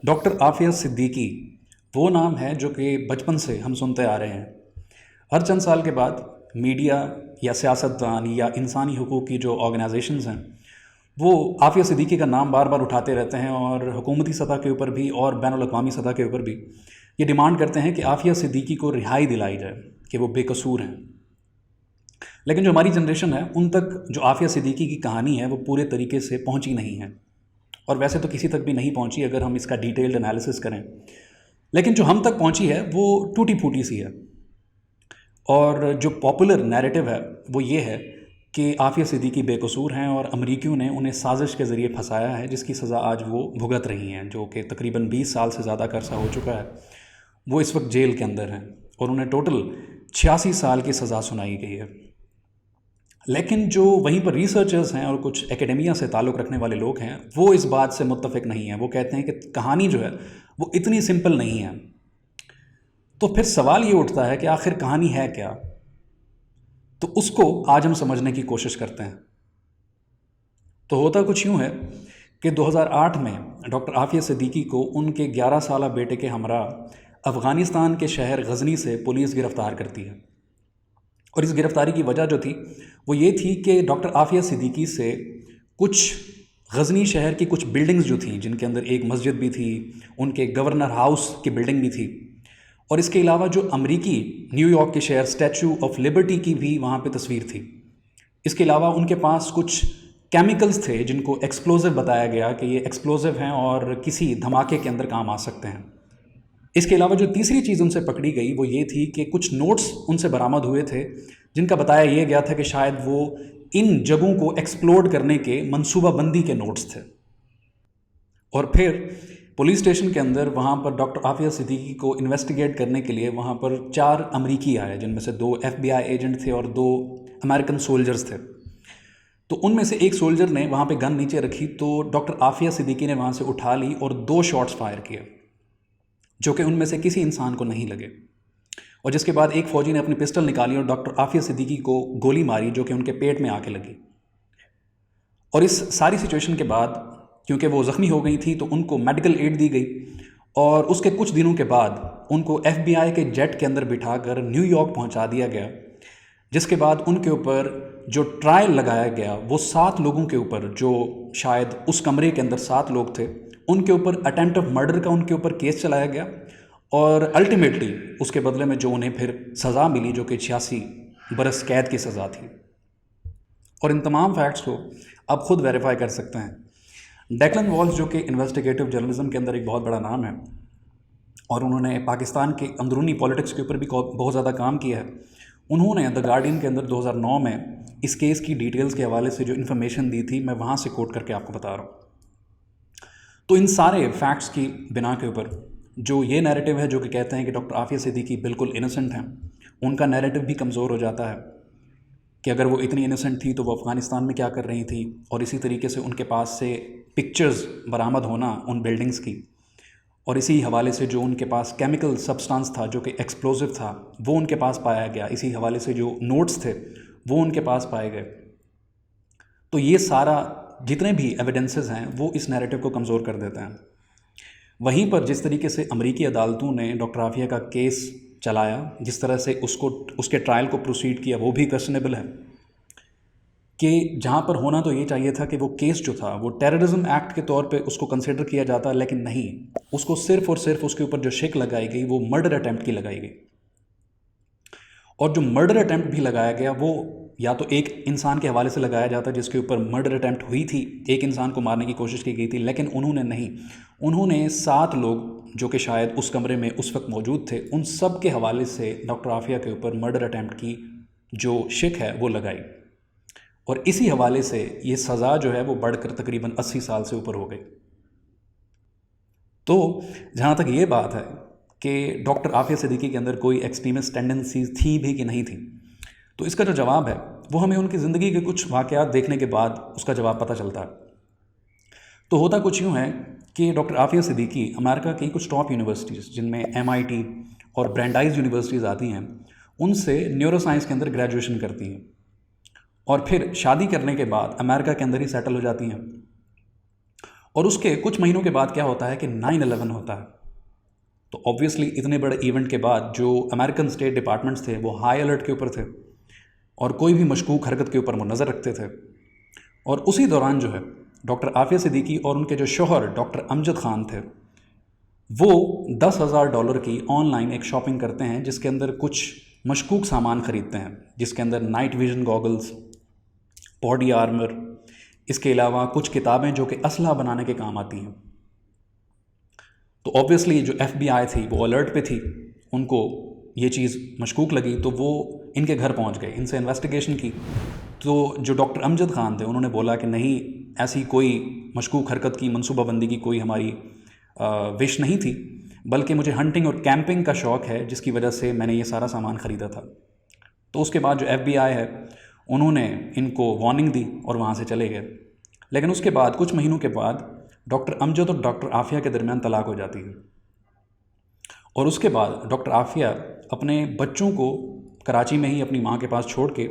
Doctor Aafia Siddiqui وہ نام ہے جو کہ بچپن سے ہم سنتے آ رہے ہیں۔ ہر چند سال کے بعد میڈیا یا سیاستدان یا انسانی حقوق کی جو آرگنائزیشنز ہیں وہ عافیہ صدیقی کا نام بار بار اٹھاتے رہتے ہیں، اور حکومتی سطح کے اوپر بھی اور بین الاقوامی سطح کے اوپر بھی یہ ڈیمانڈ کرتے ہیں کہ عافیہ صدیقی کو رہائی دلائی جائے، کہ وہ بے قصور ہیں۔ لیکن جو ہماری جنریشن ہے ان تک جو عافیہ صدیقی کی کہانی ہے وہ پورے طریقے سے پہنچی نہیں ہے، اور ویسے تو کسی تک بھی نہیں پہنچی اگر ہم اس کا ڈیٹیلڈ انالیسس کریں۔ لیکن جو ہم تک پہنچی ہے وہ ٹوٹی پھوٹی سی ہے، اور جو پاپولر نیریٹو ہے وہ یہ ہے کہ عافیہ صدیقی بے قصور ہیں اور امریکیوں نے انہیں سازش کے ذریعے پھنسایا ہے، جس کی سزا آج وہ بھگت رہی ہیں، جو کہ تقریباً 20 سال سے زیادہ کا عرصہ ہو چکا ہے۔ وہ اس وقت جیل کے اندر ہیں اور انہیں ٹوٹل 86 سال کی سزا سنائی گئی ہے۔ لیکن جو وہیں پر ریسرچرز ہیں اور کچھ اکیڈمیا سے تعلق رکھنے والے لوگ ہیں وہ اس بات سے متفق نہیں ہیں۔ وہ کہتے ہیں کہ کہانی جو ہے وہ اتنی سمپل نہیں ہے۔ تو پھر سوال یہ اٹھتا ہے کہ آخر کہانی ہے کیا؟ تو اس کو آج ہم سمجھنے کی کوشش کرتے ہیں۔ تو ہوتا کچھ یوں ہے کہ 2008 میں ڈاکٹر عافیہ صدیقی کو ان کے 11 سالہ بیٹے کے ہمراہ افغانستان کے شہر غزنی سے پولیس گرفتار کرتی ہے، اور اس گرفتاری کی وجہ جو تھی وہ یہ تھی کہ ڈاکٹر عافیہ صدیقی سے کچھ غزنی شہر کی کچھ بلڈنگز جو تھیں، جن کے اندر ایک مسجد بھی تھی، ان کے گورنر ہاؤس کی بلڈنگ بھی تھی، اور اس کے علاوہ جو امریکی نیو یارک کے شہر اسٹیچو آف لبرٹی کی بھی وہاں پہ تصویر تھی۔ اس کے علاوہ ان کے پاس کچھ کیمیکلز تھے جن کو ایکسپلوزو بتایا گیا کہ یہ ایکسپلوزو ہیں اور کسی دھماکے کے اندر کام آ سکتے ہیں۔ اس کے علاوہ جو تیسری چیز ان سے پکڑی گئی وہ یہ تھی کہ کچھ نوٹس ان سے برآمد ہوئے تھے جن کا بتایا یہ گیا تھا کہ شاید وہ ان جگہوں کو ایکسپلوڈ کرنے کے منصوبہ بندی کے نوٹس تھے۔ اور پھر پولیس اسٹیشن کے اندر وہاں پر ڈاکٹر عافیہ صدیقی کو انویسٹیگیٹ کرنے کے لیے وہاں پر 4 امریکی آئے، جن میں سے 2 FBI ایجنٹ تھے اور 2 امریکن سولجرز تھے۔ تو ان میں سے ایک سولجر نے وہاں پہ گن نیچے رکھی تو ڈاکٹر عافیہ صدیقی نے وہاں سے اٹھا لی اور 2 شاٹس فائر کیے، جو کہ ان میں سے کسی انسان کو نہیں لگے، اور جس کے بعد ایک فوجی نے اپنی پسٹل نکالی اور ڈاکٹر عافیہ صدیقی کو گولی ماری، جو کہ ان کے پیٹ میں آ کے لگی۔ اور اس ساری سچویشن کے بعد کیونکہ وہ زخمی ہو گئی تھی تو ان کو میڈیکل ایڈ دی گئی، اور اس کے کچھ دنوں کے بعد ان کو FBI کے جیٹ کے اندر بٹھا کر نیو یارک پہنچا دیا گیا، جس کے بعد ان کے اوپر جو ٹرائل لگایا گیا وہ 7 لوگوں کے اوپر، جو شاید اس کمرے کے اندر 7 لوگ تھے، ان کے اوپر اٹیمپٹ آف مرڈر کا ان کے اوپر کیس چلایا گیا، اور الٹیمیٹلی اس کے بدلے میں جو انہیں پھر سزا ملی جو کہ 86 برس قید کی سزا تھی۔ اور ان تمام فیکٹس کو آپ خود ویریفائی کر سکتے ہیں۔ ڈیکلن والز جو کہ انویسٹیگیٹو جرنلزم کے اندر ایک بہت بڑا نام ہے، اور انہوں نے پاکستان کے اندرونی پولیٹکس کے اوپر بھی بہت زیادہ کام کیا ہے، انہوں نے دی گارڈین کے اندر 2009 میں اس کیس کی ڈیٹیلز کے حوالے سے جو انفارمیشن دی تھی میں وہاں سے کوٹ کر کے آپ کو بتا رہا ہوں۔ تو ان سارے فیکٹس کی بنا کے اوپر جو یہ نیریٹو ہے جو کہ کہتے ہیں کہ ڈاکٹر عافیہ صدیقی بالکل انوسنٹ ہیں، ان کا نیریٹو بھی کمزور ہو جاتا ہے کہ اگر وہ اتنی انوسنٹ تھی تو وہ افغانستان میں کیا کر رہی تھی، اور اسی طریقے سے ان کے پاس سے پکچرز برآمد ہونا ان بلڈنگز کی، اور اسی حوالے سے جو ان کے پاس کیمیکل سبسٹانس تھا جو کہ ایکسپلوزو تھا وہ ان کے پاس پایا گیا، اسی حوالے سے جو نوٹس تھے وہ ان کے پاس پائے گئے۔ تو یہ سارا جتنے بھی ایویڈنسز ہیں وہ اس نیریٹو کو کمزور کر دیتے ہیں۔ وہیں پر جس طریقے سے امریکی عدالتوں نے ڈاکٹر عافیہ کا کیس چلایا، جس طرح سے اس کے ٹرائل کو پروسیڈ کیا، وہ بھی کویسچنیبل ہے، کہ جہاں پر ہونا تو یہ چاہیے تھا کہ وہ کیس جو تھا وہ ٹیررزم ایکٹ کے طور پہ اس کو کنسیڈر کیا جاتا، لیکن نہیں، اس کو صرف اور صرف اس کے اوپر جو شک لگائی گئی وہ مرڈر اٹیمپٹ کی لگائی گئی، اور جو مرڈر اٹیمپٹ بھی لگایا گیا وہ یا تو ایک انسان کے حوالے سے لگایا جاتا جس کے اوپر مرڈر اٹیمپٹ ہوئی تھی، ایک انسان کو مارنے کی کوشش کی گئی تھی، لیکن انہوں نے نہیں، انہوں نے 7 لوگ جو کہ شاید اس کمرے میں اس وقت موجود تھے ان سب کے حوالے سے ڈاکٹر عافیہ کے اوپر مرڈر اٹیمپٹ کی جو شک ہے وہ لگائی، اور اسی حوالے سے یہ سزا جو ہے وہ بڑھ کر تقریباً 80 سال سے اوپر ہو گئی۔ تو جہاں تک یہ بات ہے کہ ڈاکٹر عافیہ صدیقی کے اندر کوئی ایکسٹریمسٹ ٹینڈنسیز تھی بھی کہ نہیں تھی، تو اس کا جو جواب ہے وہ ہمیں ان کی زندگی کے کچھ واقعات دیکھنے کے بعد اس کا جواب پتہ چلتا ہے۔ تو ہوتا کچھ یوں ہے کہ ڈاکٹر عافیہ صدیقی امریکہ کی کچھ ٹاپ یونیورسٹیز جن میں MIT اور برینڈائز یونیورسٹیز آتی ہیں ان سے نیورو سائنس کے اندر گریجویشن کرتی ہیں، اور پھر شادی کرنے کے بعد امریکہ کے اندر ہی سیٹل ہو جاتی ہیں، اور اس کے کچھ مہینوں کے بعد کیا ہوتا ہے کہ 9/11 ہوتا ہے. تو آبویسلی اتنے بڑے ایونٹ کے بعد جو امریکن اسٹیٹ ڈپارٹمنٹس تھے وہ ہائی الرٹ کے اوپر تھے اور کوئی بھی مشکوک حرکت کے اوپر وہ نظر رکھتے تھے. اور اسی دوران جو ہے ڈاکٹر عافیہ صدیقی اور ان کے جو شوہر ڈاکٹر امجد خان تھے وہ $10,000 کی آن لائن ایک شاپنگ کرتے ہیں جس کے اندر کچھ مشکوک سامان خریدتے ہیں، جس کے اندر night vision goggles, body armour, اس کے علاوہ کچھ کتابیں جو کہ اسلحہ بنانے کے کام آتی ہیں. تو آبویسلی جو FBI تھی وہ الرٹ پہ تھی، ان کو یہ چیز مشکوک لگی تو وہ ان کے گھر پہنچ گئے، ان سے انویسٹیگیشن کی. تو جو ڈاکٹر امجد خان تھے انہوں نے بولا کہ نہیں، ایسی کوئی مشکوک حرکت کی منصوبہ بندی کی کوئی ہماری وش نہیں تھی، بلکہ مجھے ہنٹنگ اور کیمپنگ کا شوق ہے جس کی وجہ سے میں نے یہ سارا سامان خریدا تھا. تو اس کے بعد جو FBI ہے انہوں نے ان کو وارننگ دی اور وہاں سے چلے گئے. لیکن اس کے بعد کچھ مہینوں کے بعد ڈاکٹر امجد اور ڈاکٹر عافیہ کے درمیان طلاق ہو جاتی ہے، اور اس کے بعد ڈاکٹر عافیہ اپنے بچوں کو کراچی میں ہی اپنی ماں کے پاس چھوڑ کے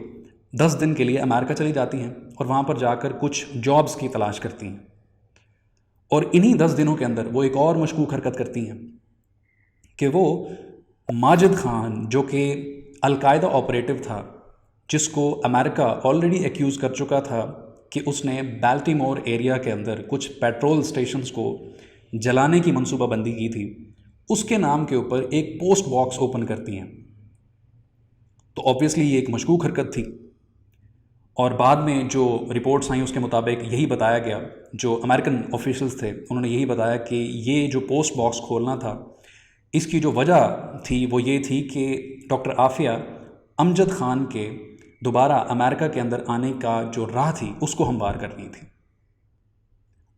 10 دن کے لیے امریکہ چلی جاتی ہیں اور وہاں پر جا کر کچھ جابز کی تلاش کرتی ہیں. اور انہی 10 دنوں کے اندر وہ ایک اور مشکوک حرکت کرتی ہیں کہ وہ ماجد خان جو کہ القاعدہ آپریٹو تھا، جس کو امریکہ آلریڈی ایکیوز کر چکا تھا کہ اس نے بالٹیمور ایریا کے اندر کچھ پیٹرول سٹیشنز کو جلانے کی منصوبہ بندی کی تھی، اس کے نام کے اوپر ایک پوسٹ باکس اوپن کرتی ہیں. تو آبویسلی یہ ایک مشکوک حرکت تھی، اور بعد میں جو رپورٹس آئیں اس کے مطابق یہی بتایا گیا، جو امریکن آفیشلز تھے انہوں نے یہی بتایا کہ یہ جو پوسٹ باکس کھولنا تھا اس کی جو وجہ تھی وہ یہ تھی کہ ڈاکٹر عافیہ امجد خان کے دوبارہ امریکہ کے اندر آنے کا جو راہ تھی اس کو ہموار کرنی تھی.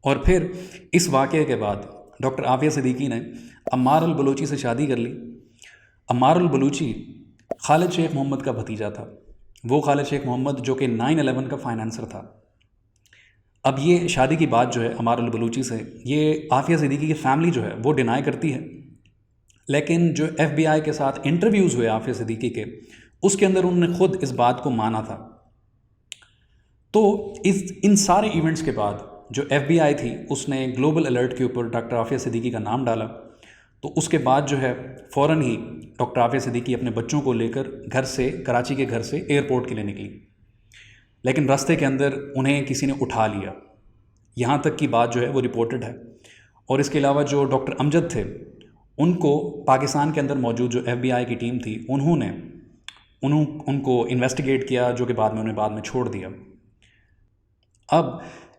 اور پھر اس واقعے کے بعد ڈاکٹر عافیہ صدیقی نے عمار البلوچی سے شادی کر لی. عمار البلوچی خالد شیخ محمد کا بھتیجا تھا، وہ خالد شیخ محمد جو کہ 9/11 کا فائنانسر تھا. اب یہ شادی کی بات جو ہے عمار البلوچی سے، یہ عافیہ صدیقی کی فیملی جو ہے وہ ڈینائی کرتی ہے، لیکن جو FBI کے ساتھ انٹرویوز ہوئے عافیہ صدیقی کے، اس کے اندر انہوں نے خود اس بات کو مانا تھا. تو ان سارے ایونٹس کے بعد جو FBI تھی اس نے گلوبل الرٹ کے اوپر ڈاکٹر عافیہ صدیقی کا نام ڈالا. تو اس کے بعد جو ہے فوراً ہی ڈاکٹر عافیہ صدیقی اپنے بچوں کو لے کر گھر سے، کراچی کے گھر سے ایئرپورٹ کے لیے نکلی، لیکن راستے کے اندر انہیں کسی نے اٹھا لیا. یہاں تک کی بات جو ہے وہ رپورٹڈ ہے. اور اس کے علاوہ جو ڈاکٹر امجد تھے ان کو پاکستان کے اندر موجود جو FBI کی ٹیم تھی انہوں نے ان کو انویسٹیگیٹ کیا، جو کہ بعد میں چھوڑ دیا. اب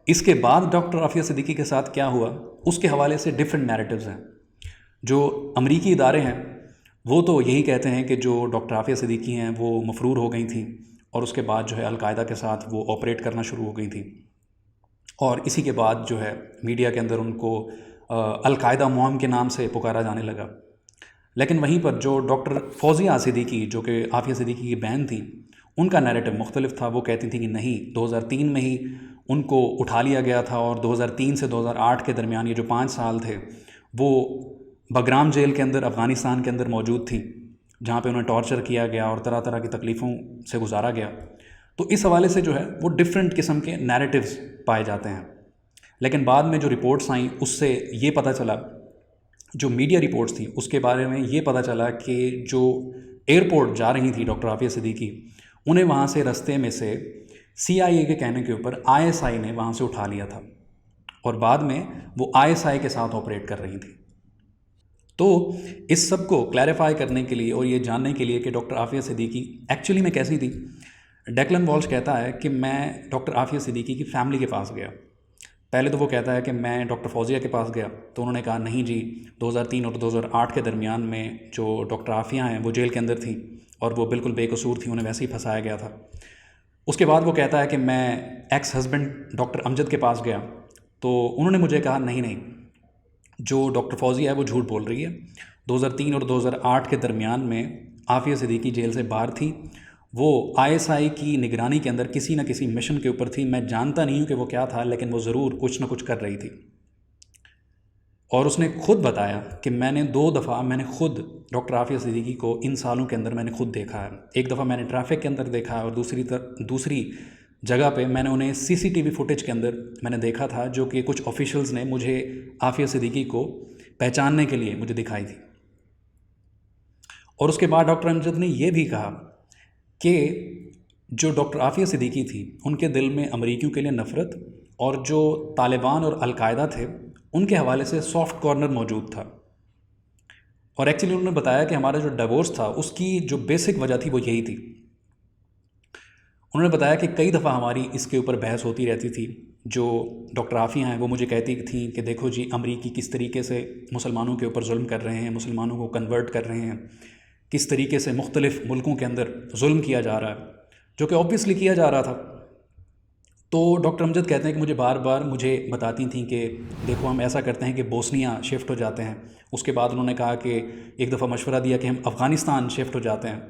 اس کے بعد ڈاکٹر عافیہ صدیقی کے ساتھ کیا ہوا اس کے حوالے سے ڈفرینٹ نیریٹیوز ہیں. جو امریکی ادارے ہیں وہ تو یہی کہتے ہیں کہ جو ڈاکٹر عافیہ صدیقی ہیں وہ مفرور ہو گئی تھیں اور اس کے بعد جو ہے القاعدہ کے ساتھ وہ آپریٹ کرنا شروع ہو گئی تھیں، اور اسی کے بعد جو ہے میڈیا کے اندر ان کو القاعدہ معاہم کے نام سے پکارا جانے لگا. لیکن وہیں پر جو ڈاکٹر فوزیہ صدیقی جو کہ عافیہ صدیقی کی بہن تھیں، ان کا نیریٹو مختلف تھا. وہ کہتی تھیں کہ نہیں، 2003 میں ہی ان کو اٹھا لیا گیا تھا اور 2003 سے 2008 کے درمیان یہ جو 5 سال تھے وہ بگرام جیل کے اندر افغانستان کے اندر موجود تھی، جہاں پہ انہیں ٹارچر کیا گیا اور طرح طرح کی تکلیفوں سے گزارا گیا. تو اس حوالے سے جو ہے وہ ڈفرینٹ قسم کے نیریٹیوز پائے جاتے ہیں. لیکن بعد میں جو رپورٹس آئیں اس سے یہ پتہ چلا، جو میڈیا رپورٹس تھیں اس کے بارے میں یہ پتہ چلا کہ جو ایئرپورٹ جا رہی تھی ڈاکٹر عافیہ صدیقی، انہیں وہاں سے رستے میں سے CIA کے کہنے کے اوپر ISI نے وہاں سے اٹھا لیا تھا، اور بعد میں وہ ISI کے ساتھ آپریٹ کر رہی تھی. تو اس سب کو کلیریفائی کرنے کے لیے اور یہ جاننے کے لیے کہ ڈاکٹر عافیہ صدیقی ایکچولی میں کیسی تھی، ڈیکلن والش کہتا ہے کہ میں ڈاکٹر عافیہ صدیقی کی فیملی کے پاس گیا. پہلے تو وہ کہتا ہے کہ میں ڈاکٹر فوزیہ کے پاس گیا، تو انہوں نے کہا نہیں جی، 2003 اور 2008 کے درمیان میں جو ڈاکٹر عافیہ ہیں وہ جیل کے اندر تھیں اور وہ بالکل بے قصور تھیں، انہیں ویسے ہی پھنسایا گیا تھا. اس کے بعد وہ کہتا ہے کہ میں ایکس ہسبینڈ ڈاکٹر امجد کے پاس گیا، تو انہوں نے مجھے کہا نہیں، جو ڈاکٹر فوزیہ ہے وہ جھوٹ بول رہی ہے. 2003 اور 2008 کے درمیان میں عافیہ صدیقی جیل سے باہر تھی، وہ ISI کی نگرانی کے اندر کسی نہ کسی مشن کے اوپر تھی. میں جانتا نہیں ہوں کہ وہ کیا تھا، لیکن وہ ضرور کچھ نہ کچھ کر رہی تھی. اور اس نے خود بتایا کہ میں نے 2 دفعہ خود ڈاکٹر عافیہ صدیقی کو ان سالوں کے اندر میں نے خود دیکھا ہے. ایک دفعہ میں نے ٹریفک کے اندر دیکھا ہے، اور دوسری جگہ پہ میں نے انہیں CCTV فوٹیج کے اندر میں نے دیکھا تھا، جو کہ کچھ آفیشلز نے مجھے عافیہ صدیقی کو پہچاننے کے لیے مجھے دکھائی تھی۔ اور اس کے بعد ڈاکٹر امجد نے یہ بھی کہا کہ جو ڈاکٹر عافیہ صدیقی تھی ان کے دل میں امریکیوں کے لیے نفرت، اور جو طالبان اور القاعدہ تھے ان کے حوالے سے سافٹ کارنر موجود تھا۔ اور ایکچولی انہوں نے بتایا کہ ہمارا جو ڈیورس تھا اس کی جو بیسک وجہ تھی وہ یہی تھی۔ انہوں نے بتایا کہ کئی دفعہ ہماری اس کے اوپر بحث ہوتی رہتی تھی۔ جو ڈاکٹر عافیہ ہیں وہ مجھے کہتی تھیں کہ دیکھو جی، امریکی کس طریقے سے مسلمانوں کے اوپر ظلم کر رہے ہیں، مسلمانوں کو کنورٹ کر رہے ہیں، کس طریقے سے مختلف ملکوں کے اندر ظلم کیا جا رہا ہے، جو کہ آبویسلی کیا جا رہا تھا۔ تو ڈاکٹر امجد کہتے ہیں کہ مجھے بار بار مجھے بتاتی تھیں کہ دیکھو ہم ایسا کرتے ہیں کہ بوسنیا شفٹ ہو جاتے ہیں۔ اس کے بعد انہوں نے کہا کہ ایک دفعہ مشورہ دیا کہ ہم افغانستان شفٹ ہو جاتے ہیں۔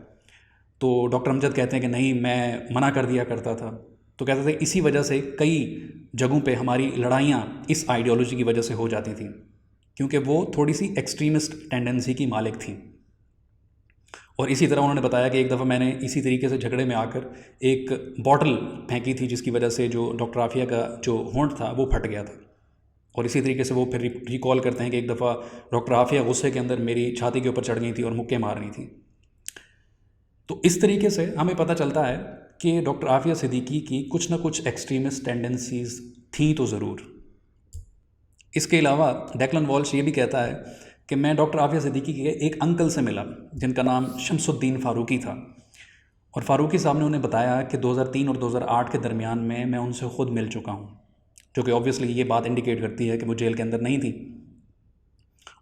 تو ڈاکٹر امجد کہتے ہیں کہ نہیں، میں منع کر دیا کرتا تھا۔ تو کہتے تھے اسی وجہ سے کئی جگہوں پہ ہماری لڑائیاں اس آئیڈیالوجی کی وجہ سے ہو جاتی تھیں، کیونکہ وہ تھوڑی سی ایکسٹریمسٹ ٹینڈنسی کی مالک تھیں۔ اور اسی طرح انہوں نے بتایا کہ ایک دفعہ میں نے اسی طریقے سے جھگڑے میں آ کر ایک باٹل پھینکی تھی، جس کی وجہ سے جو ڈاکٹر عافیہ کا جو ہونٹ تھا وہ پھٹ گیا تھا۔ اور اسی طریقے سے وہ پھر ریکال کرتے ہیں کہ ایک دفعہ ڈاکٹر عافیہ غصے کے اندر میری چھاتی کے اوپر چڑھ گئی تھی اور مکے مار رہی تھی۔ تو اس طریقے سے ہمیں پتہ چلتا ہے کہ ڈاکٹر عافیہ صدیقی کی کچھ نہ کچھ ایکسٹریمسٹ ٹینڈنسیز تھیں تو ضرور۔ اس کے علاوہ ڈیکلن والش یہ بھی کہتا ہے کہ میں ڈاکٹر عافیہ صدیقی کے ایک انکل سے ملا جن کا نام شمس الدین فاروقی تھا، اور فاروقی صاحب نے انہیں بتایا کہ 2003 اور 2008 کے درمیان میں ان سے خود مل چکا ہوں، جو کہ آبویسلی یہ بات انڈیکیٹ کرتی ہے کہ وہ جیل کے اندر نہیں تھی۔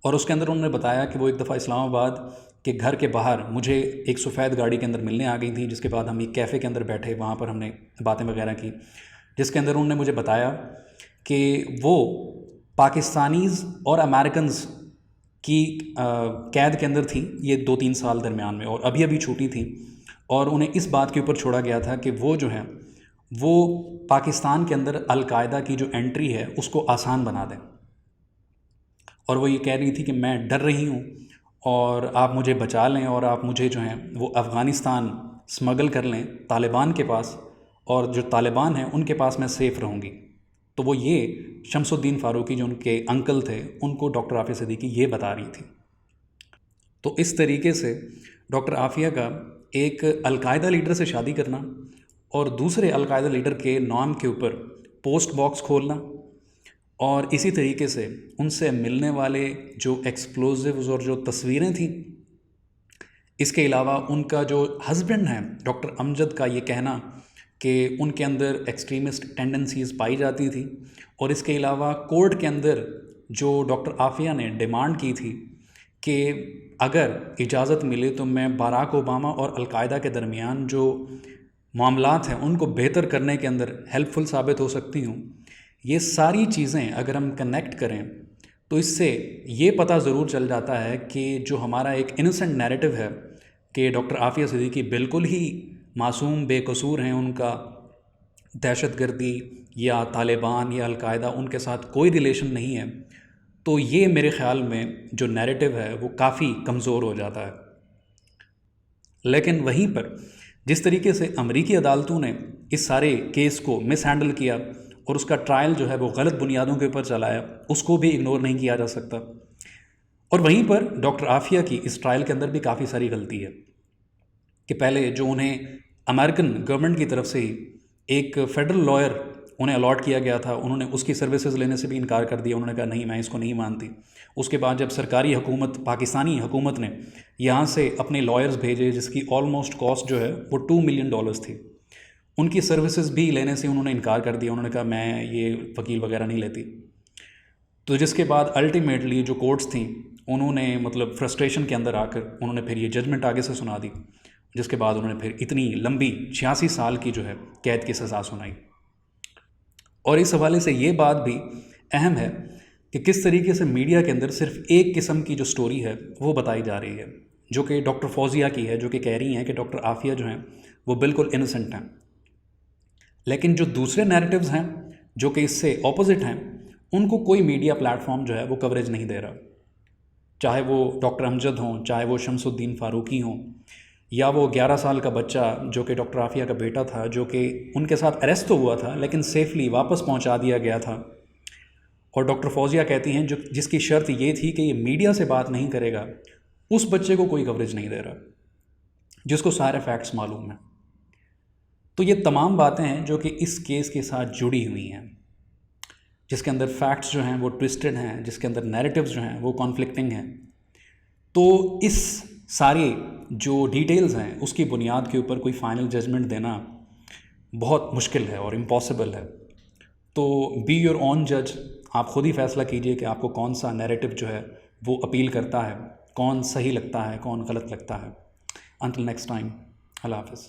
اور اس کے اندر انہوں نے بتایا کہ وہ ایک دفعہ اسلام آباد کے گھر کے باہر مجھے ایک سفید گاڑی کے اندر ملنے آ گئی تھی، جس کے بعد ہم ایک کیفے کے اندر بیٹھے، وہاں پر ہم نے باتیں وغیرہ کی، جس کے اندر انہوں نے مجھے بتایا کہ وہ پاکستانیز اور امریکنز کی قید کے اندر تھی یہ 2-3 سال درمیان میں، اور ابھی چھوٹی تھی، اور انہیں اس بات کے اوپر چھوڑا گیا تھا کہ وہ جو ہیں وہ پاکستان کے اندر القاعدہ کی جو انٹری ہے اس کو آسان بنا دیں۔ اور وہ یہ کہہ رہی تھی کہ میں ڈر رہی ہوں اور آپ مجھے بچا لیں، اور آپ مجھے جو ہیں وہ افغانستان سمگل کر لیں طالبان کے پاس، اور جو طالبان ہیں ان کے پاس میں سیف رہوں گی۔ تو وہ یہ شمس الدین فاروقی جو ان کے انکل تھے ان کو ڈاکٹر عافیہ صدیقی یہ بتا رہی تھی۔ تو اس طریقے سے ڈاکٹر عافیہ کا ایک القاعدہ لیڈر سے شادی کرنا اور دوسرے القاعدہ لیڈر کے نام کے اوپر پوسٹ باکس کھولنا، اور اسی طریقے سے ان سے ملنے والے جو ایکسپلوزیوز اور جو تصویریں تھیں، اس کے علاوہ ان کا جو ہسبینڈ ہیں ڈاکٹر امجد کا یہ کہنا کہ ان کے اندر ایکسٹریمسٹ ٹینڈنسیز پائی جاتی تھی، اور اس کے علاوہ کورٹ کے اندر جو ڈاکٹر عافیہ نے ڈیمانڈ کی تھی کہ اگر اجازت ملے تو میں باراک اوباما اور القاعدہ کے درمیان جو معاملات ہیں ان کو بہتر کرنے کے اندر ہیلپ فل ثابت ہو سکتی ہوں۔ یہ ساری چیزیں اگر ہم کنیکٹ کریں تو اس سے یہ پتہ ضرور چل جاتا ہے کہ جو ہمارا ایک انوسنٹ نیریٹو ہے کہ ڈاکٹر عافیہ صدیقی بالکل ہی معصوم بے قصور ہیں، ان کا دہشت گردی یا طالبان یا القاعدہ ان کے ساتھ کوئی ریلیشن نہیں ہے، تو یہ میرے خیال میں جو نیریٹو ہے وہ کافی کمزور ہو جاتا ہے۔ لیکن وہیں پر جس طریقے سے امریکی عدالتوں نے اس سارے کیس کو مس ہینڈل کیا اور اس کا ٹرائل جو ہے وہ غلط بنیادوں کے اوپر چلایا، اس کو بھی اگنور نہیں کیا جا سکتا۔ اور وہیں پر ڈاکٹر عافیہ کی اس ٹرائل کے اندر بھی کافی ساری غلطی ہے کہ پہلے جو انہیں امریکن گورنمنٹ کی طرف سے ہی ایک فیڈرل لائر انہیں الاٹ کیا گیا تھا، انہوں نے اس کی سروسز لینے سے بھی انکار کر دیا، انہوں نے کہا نہیں میں اس کو نہیں مانتی۔ اس کے بعد جب سرکاری حکومت پاکستانی حکومت نے یہاں سے اپنے لائرز بھیجے جس کی آلموسٹ کاسٹ جو ہے وہ $2 ملین تھی، ان کی سروسز بھی لینے سے انہوں نے انکار کر دیا، انہوں نے کہا میں یہ وکیل وغیرہ نہیں لیتی۔ تو جس کے بعد الٹیمیٹلی جو کورٹس تھیں انہوں نے مطلب فرسٹریشن کے اندر آ کر انہوں نے پھر یہ ججمنٹ آگے سے سنا دی، جس کے بعد انہوں نے پھر اتنی لمبی 86 سال کی جو ہے قید کی سزا سنائی۔ اور اس حوالے سے یہ بات بھی اہم ہے کہ کس طریقے سے میڈیا کے اندر صرف ایک قسم کی جو سٹوری ہے وہ بتائی جا رہی ہے، جو کہ ڈاکٹر فوزیہ کی ہے، جو کہ کہہ رہی ہیں کہ ڈاکٹر عافیہ جو ہیں وہ بالکل انوسنٹ ہیں، لیکن جو دوسرے نیریٹیوز ہیں جو کہ اس سے اپوزٹ ہیں ان کو کوئی میڈیا پلیٹ فارم جو ہے وہ کوریج نہیں دے رہا، چاہے وہ ڈاکٹر امجد ہوں، چاہے وہ شمس الدین فاروقی ہوں، یا وہ 11 سال کا بچہ جو کہ ڈاکٹر عافیہ کا بیٹا تھا، جو کہ ان کے ساتھ اریسٹ تو ہوا تھا لیکن سیفلی واپس پہنچا دیا گیا تھا، اور ڈاکٹر فوزیہ کہتی ہیں جس کی شرط یہ تھی کہ یہ میڈیا سے بات نہیں کرے گا، اس بچے کو کوئی کوریج نہیں دے رہا جس کو سارے فیکٹس معلوم ہیں۔ تو یہ تمام باتیں ہیں جو کہ اس کیس کے ساتھ جڑی ہوئی ہیں، جس کے اندر فیکٹس جو ہیں وہ ٹوسٹڈ ہیں، جس کے اندر نیریٹیوز جو ہیں وہ کانفلکٹنگ ہیں۔ تو اس ساری جو ڈیٹیلز ہیں اس کی بنیاد کے اوپر کوئی فائنل ججمنٹ دینا بہت مشکل ہے اور امپاسبل ہے۔ تو بی یور اون جج، آپ خود ہی فیصلہ کیجئے کہ آپ کو کون سا نیریٹو جو ہے وہ اپیل کرتا ہے، کون صحیح لگتا ہے، کون غلط لگتا ہے۔ انٹل نیکسٹ ٹائم، اللہ حافظ۔